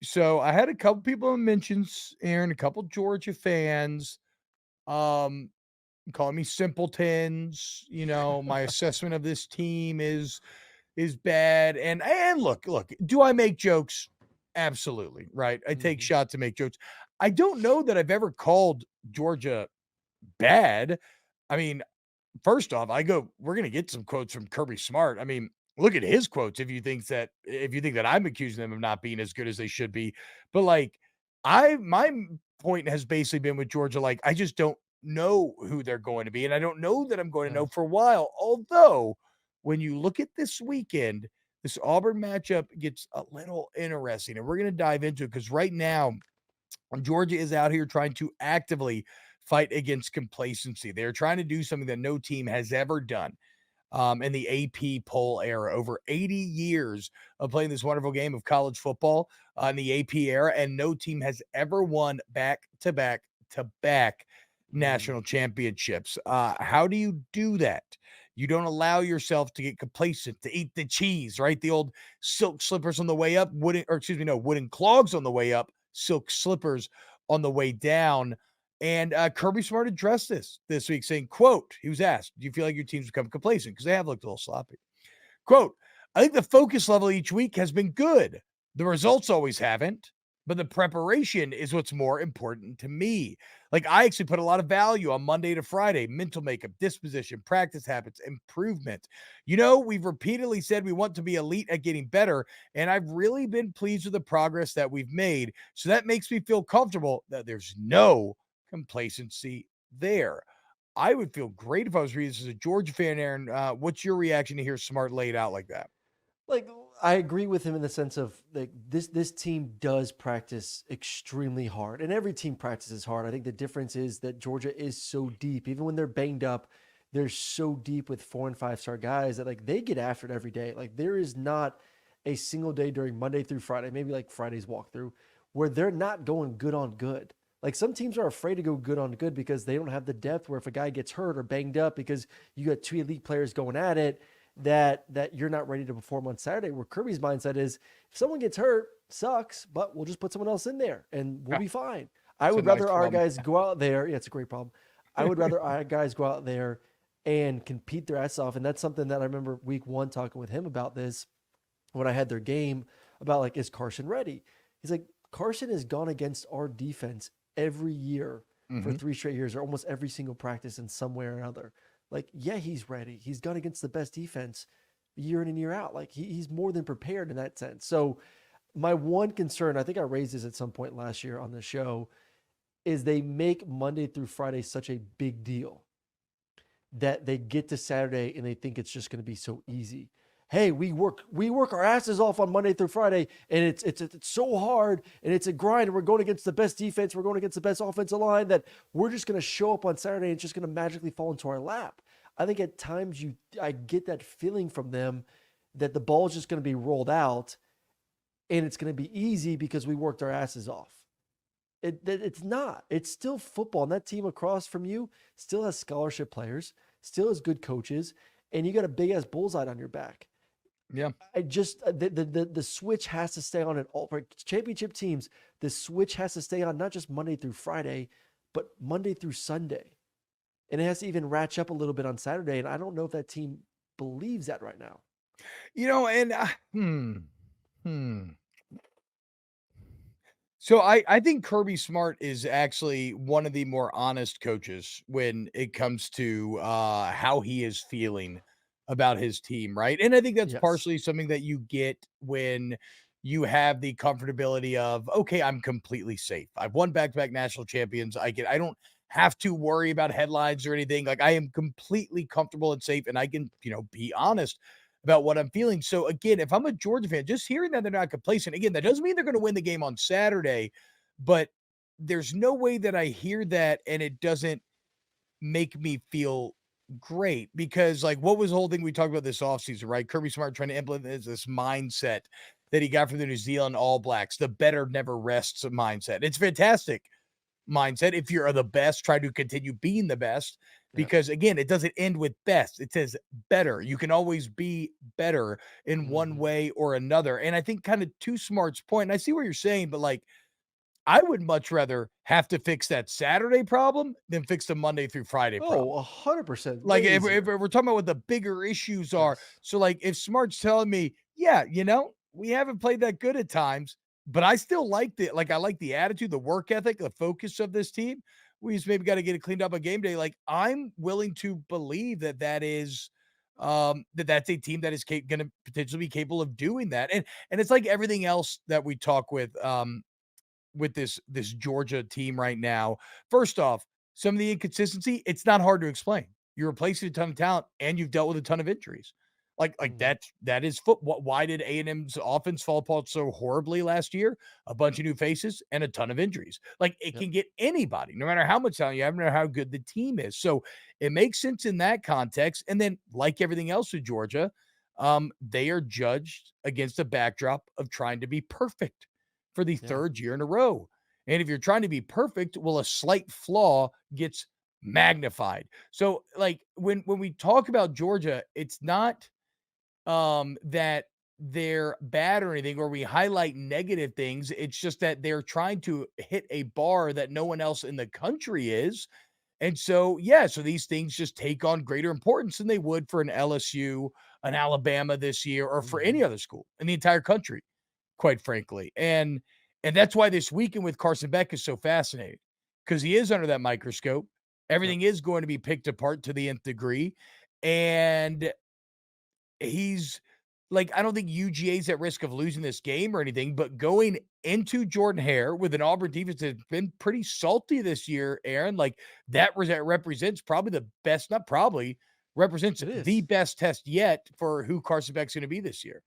So I had a couple people in mentions, Aaron, a couple Georgia fans, um, calling me simpletons. My assessment of this team is bad. And look, do I make jokes? Absolutely, right? I take Mhm. shots to make jokes. I don't know that I've ever called Georgia bad. I mean, first off, we're gonna get some quotes from Kirby Smart. I mean, look at his quotes if you think that I'm accusing them of not being as good as they should be. But like my point has basically been with Georgia, like I just don't know who they're going to be, and I don't know that I'm going to Yeah. know for a while. Although when you look at this weekend, this Auburn matchup gets a little interesting, and we're gonna dive into it because right now Georgia is out here trying to actively fight against complacency. They're trying to do something that no team has ever done in the AP poll era. Over 80 years of playing this wonderful game of college football in the AP era, and no team has ever won back to back to back Mhm. national championships. How do you do that? You don't allow yourself to get complacent, to eat the cheese, right? The old silk slippers on the way up, wooden clogs on the way up, silk slippers on the way down. And Kirby Smart addressed this week, saying, "quote." He was asked, "Do you feel like your team's become complacent?" Because they have looked a little sloppy. Quote, "I think the focus level each week has been good. The results always haven't, but the preparation is what's more important to me. Like, I actually put a lot of value on Monday to Friday, mental makeup, disposition, practice habits, improvement. We've repeatedly said we want to be elite at getting better, and I've really been pleased with the progress that we've made. So that makes me feel comfortable that there's no complacency there." I would feel great if I was reading this as a Georgia fan, Aaron. What's your reaction to hear Smart laid out like that? Like I agree with him in the sense of like this team does practice extremely hard, and every team practices hard. I think the difference is that Georgia is so deep, even when they're banged up, they're so deep with 4 and 5 star guys that like they get after it every day. Like there is not a single day during Monday through Friday, maybe like Friday's walkthrough, where they're not going good on good. Like some teams are afraid to go good on good because they don't have the depth where if a guy gets hurt or banged up because you got two elite players going at it, that you're not ready to perform on Saturday. Where Kirby's mindset is, if someone gets hurt, sucks, but we'll just put someone else in there and we'll Yeah, be fine. I it's a would nice rather our problem. guys go out there. Yeah, it's a great problem. I would rather our guys go out there and compete their ass off. And that's something that I remember week one talking with him about this when I had their game about like, is Carson ready? He's like, Carson has gone against our defense every year for Mhm. 3 straight years or almost every single practice in some way or another. Like, yeah, he's ready. He's gone against the best defense year in and year out. Like he's more than prepared in that sense. So my one concern, I think I raised this at some point last year on the show, is they make Monday through Friday such a big deal that they get to Saturday and they think it's just going to be so easy. Hey, we work our asses off on Monday through Friday, and it's so hard and it's a grind. And we're going against the best defense, we're going against the best offensive line that we're just going to show up on Saturday and it's just going to magically fall into our lap. I think at times I get that feeling from them that the ball is just going to be rolled out and it's going to be easy because we worked our asses off. It's not. It's still football. And that team across from you still has scholarship players, still has good coaches, and you got a big ass bullseye on your back. Yeah. I just the switch has to stay on at all for championship teams. The switch has to stay on not just Monday through Friday, but Monday through Sunday, and it has to even ratchet up a little bit on Saturday. And I don't know if that team believes that right now. And hmm. So I think Kirby Smart is actually one of the more honest coaches when it comes to how he is feeling about his team, right? And I think that's Yes. partially something that you get when you have the comfortability of, okay, I'm completely safe. I've won back-to-back national champions. I don't have to worry about headlines or anything. Like I am completely comfortable and safe, and I can, be honest about what I'm feeling. So again, if I'm a Georgia fan, just hearing that they're not complacent, again, that doesn't mean they're going to win the game on Saturday, but there's no way that I hear that and it doesn't make me feel great because like what was the whole thing we talked about this offseason, right? Kirby Smart trying to implement this mindset that he got from the New Zealand All Blacks, the better never rests mindset. It's fantastic. mindset. If you're the best, try to continue being the best Yeah. because again, it doesn't end with best. It says better. You can always be better in one Hmm. way or another. And I think kind of to Smart's point, and I see what you're saying, but like I would much rather have to fix that Saturday problem than fix the Monday through Friday Oh, problem. 100% Like, way if easier. we're talking about what the bigger issues are, Yes. so, like, if Smart's telling me, "Yeah, we haven't played that good at times, but I still like I like the attitude, the work ethic, the focus of this team. We just maybe gotta get it cleaned up on game day," like, I'm willing to believe that that's a team that is gonna potentially be capable of doing that, and it's like everything else that we talk with this Georgia team right now. First off, some of the inconsistency, it's not hard to explain. You're replacing a ton of talent and you've dealt with a ton of injuries. Like Mhm. that is football. Why did A&M's offense fall apart so horribly last year? A bunch of new faces and a ton of injuries. Like it Yep. can get anybody, no matter how much talent you have, no matter how good the team is. So it makes sense in that context. And then, like everything else with Georgia, they are judged against a backdrop of trying to be perfect for the Yeah. third year in a row. And if you're trying to be perfect, well, a slight flaw gets magnified. So like when we talk about Georgia, it's not that they're bad or anything or we highlight negative things. It's just that they're trying to hit a bar that no one else in the country is. And so, yeah, so these things just take on greater importance than they would for an LSU, an Alabama this year, or for any Mhm. other school in the entire country, quite frankly. And that's why this weekend with Carson Beck is so fascinating because he is under that microscope. Yep. Everything is going to be picked apart to the nth degree. And he's like, I don't think UGA is at risk of losing this game or anything, but going into Jordan Hare with an Auburn defense that's been pretty salty this year, Aaron, like that represents probably the best, not probably, represents It the is. best test yet for who Carson Beck's going to be this year.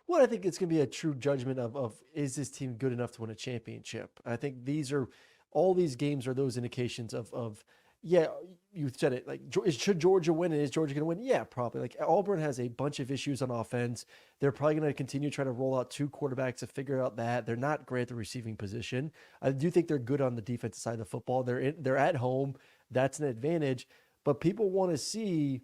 Well, I think it's going to be a true judgment of is this team good enough to win a championship? I think these are all these games are those indications of yeah, you said it like should Georgia win and is Georgia going to win? Yeah, probably. Like Auburn has a bunch of issues on offense. They're probably going to continue trying to roll out two quarterbacks to figure out that they're not great at the receiving position. I do think they're good on the defensive side of the football. They're at home. That's an advantage. But people want to see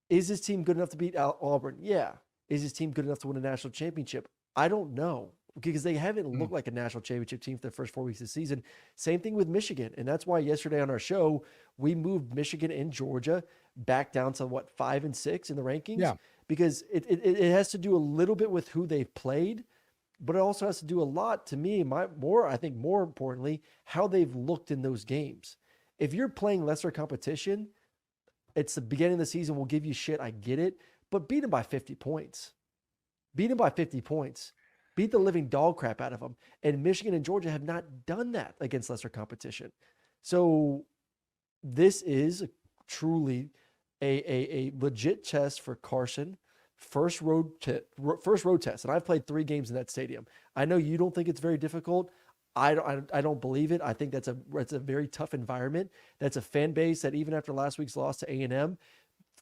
is this team good enough to beat Auburn? Yeah. Is this team good enough to win a national championship? I don't know because they haven't Mm, looked like a national championship team for the first 4 weeks of the season. Same thing with Michigan. And that's why yesterday on our show, we moved Michigan and Georgia back down to what, 5 and 6 in the rankings? yeah. Because it has to do a little bit with who they've played, but it also has to do a lot to me, I think more importantly, how they've looked in those games. If you're playing lesser competition, it's the beginning of the season. We'll give you shit. I get it. But beat them by 50 points. Beat them by 50 points. Beat the living dog crap out of them. And Michigan and Georgia have not done that against lesser competition. So this is truly a legit test for Carson. First road test. And I've played 3 games in that stadium. I know you don't think it's very difficult. I don't believe it. I think that's a very tough environment. That's a fan base that even after last week's loss to A&M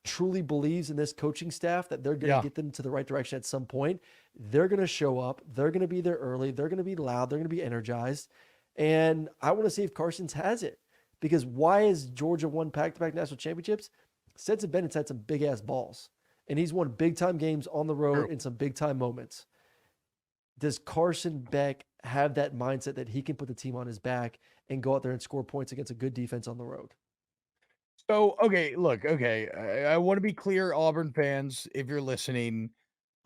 truly believes in this coaching staff that they're going to Yeah. get them to the right direction at some point. They're going to show up. They're going to be there early. They're going to be loud. They're going to be energized. And I want to see if Carson's has it. Because why has Georgia won back-to-back national championships? Stetson Bennett's had some big-ass balls. And he's won big-time games on the road True. in some big-time moments. Does Carson Beck have that mindset that he can put the team on his back and go out there and score points against a good defense on the road? So, okay, look, okay. I want to be clear, Auburn fans, if you're listening,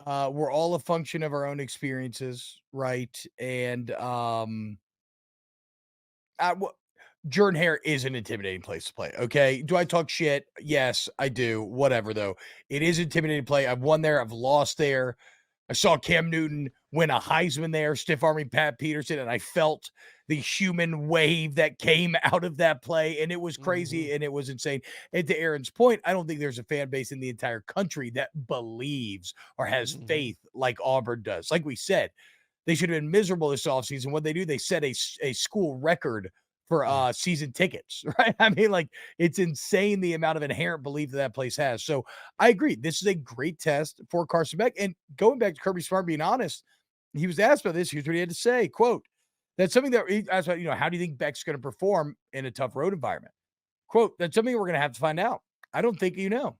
we're all a function of our own experiences, right? And what Jordan Hare is an intimidating place to play. Okay. Do I talk shit? Yes, I do. Whatever, though. It is intimidating play. I've won there. I've lost there. I saw Cam Newton win a Heisman there, stiff arming Pat Peterson, and I felt the human wave that came out of that play. And it was Mm-hmm. crazy and it was insane. And to Aaron's point, I don't think there's a fan base in the entire country that believes or has Mm-hmm. faith like Auburn does. Like we said, they should have been miserable this offseason. What they do, they set a school record for Yeah. season tickets, right? I mean, like it's insane the amount of inherent belief that that place has. So I agree. This is a great test for Carson Beck. And going back to Kirby Smart being honest, he was asked about this. Here's what he had to say: "Quote." That's something that he asked about, how do you think Beck's going to perform in a tough road environment? Quote, that's something we're going to have to find out. I don't think you know.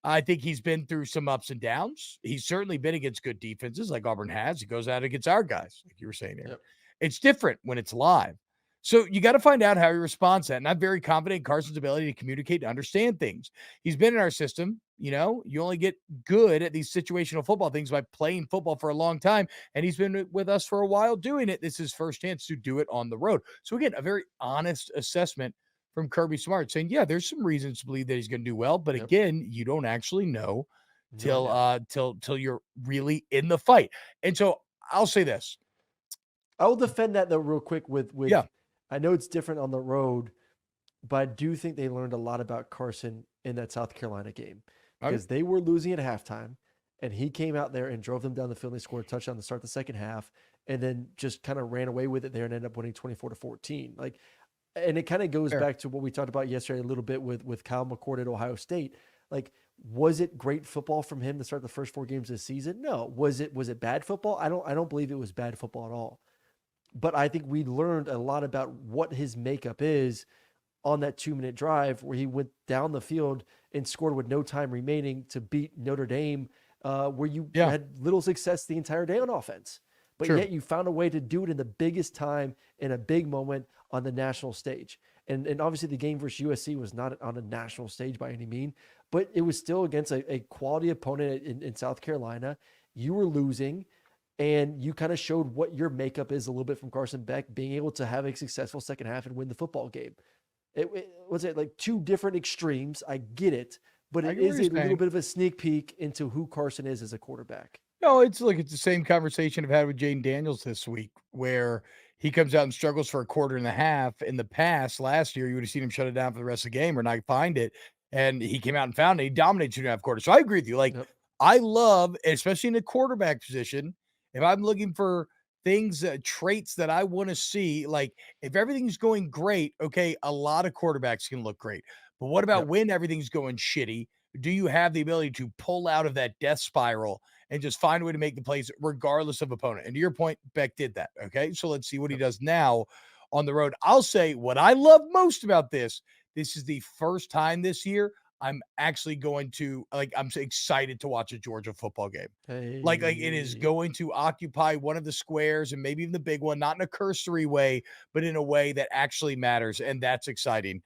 I think he's been through some ups and downs. He's certainly been against good defenses like Auburn has. He goes out against our guys, like you were saying, Aaron. Yep. It's different when it's live. So you got to find out how he responds to that. And I'm very confident in Carson's ability to communicate and understand things. He's been in our system. You only get good at these situational football things by playing football for a long time. And he's been with us for a while doing it. This is his first chance to do it on the road. So again, a very honest assessment from Kirby Smart saying, yeah, there's some reasons to believe that he's going to do well. But Yep. again, you don't actually know No till idea. till you're really in the fight. And so I'll say this. I will defend that though, real quick. With Yeah. I know it's different on the road, but I do think they learned a lot about Carson in that South Carolina game I, because they were losing at halftime, and he came out there and drove them down the field. And they scored a touchdown to start the second half, and then just kind of ran away with it there and ended up winning 24-14. Like, and it kind of goes fair. back to what we talked about yesterday a little bit with Kyle McCord at Ohio State. Like, was it great football from him to start the first 4 games of the season? No. Was it bad football? I don't believe it was bad football at all. But I think we learned a lot about what his makeup is on that 2-minute drive where he went down the field and scored with no time remaining to beat Notre Dame, where you Yeah, had little success the entire day on offense. But true. yet you found a way to do it in the biggest time in a big moment on the national stage. And obviously the game versus USC was not on a national stage by any mean, but it was still against a quality opponent in South Carolina. You were losing, and you kind of showed what your makeup is a little bit from Carson Beck, being able to have a successful second half and win the football game. It was it like two different extremes. I get it, but I it get what is you're a little saying. bit of a sneak peek into who Carson is as a quarterback. No, it's the same conversation I've had with Jaden Daniels this week, where he comes out and struggles for a quarter and a half. In the past, last year, you would have seen him shut it down for the rest of the game or not find it. And he came out and found it. He dominated 2.5 quarters. So I agree with you. Like, Yep. I love, especially in the quarterback position, if I'm looking for things, traits that I want to see, like if everything's going great, okay, a lot of quarterbacks can look great. But what about Yep. when everything's going shitty? Do you have the ability to pull out of that death spiral and just find a way to make the plays regardless of opponent? And to your point, Beck did that. Okay. So let's see what he Yep. does now on the road. I'll say what I love most about this is the first time this year I'm actually going to like I'm so excited to watch a Georgia football game. Like it is Hey. going to occupy one of the squares and maybe even the big one, not in a cursory way, but in a way that actually matters. And that's exciting.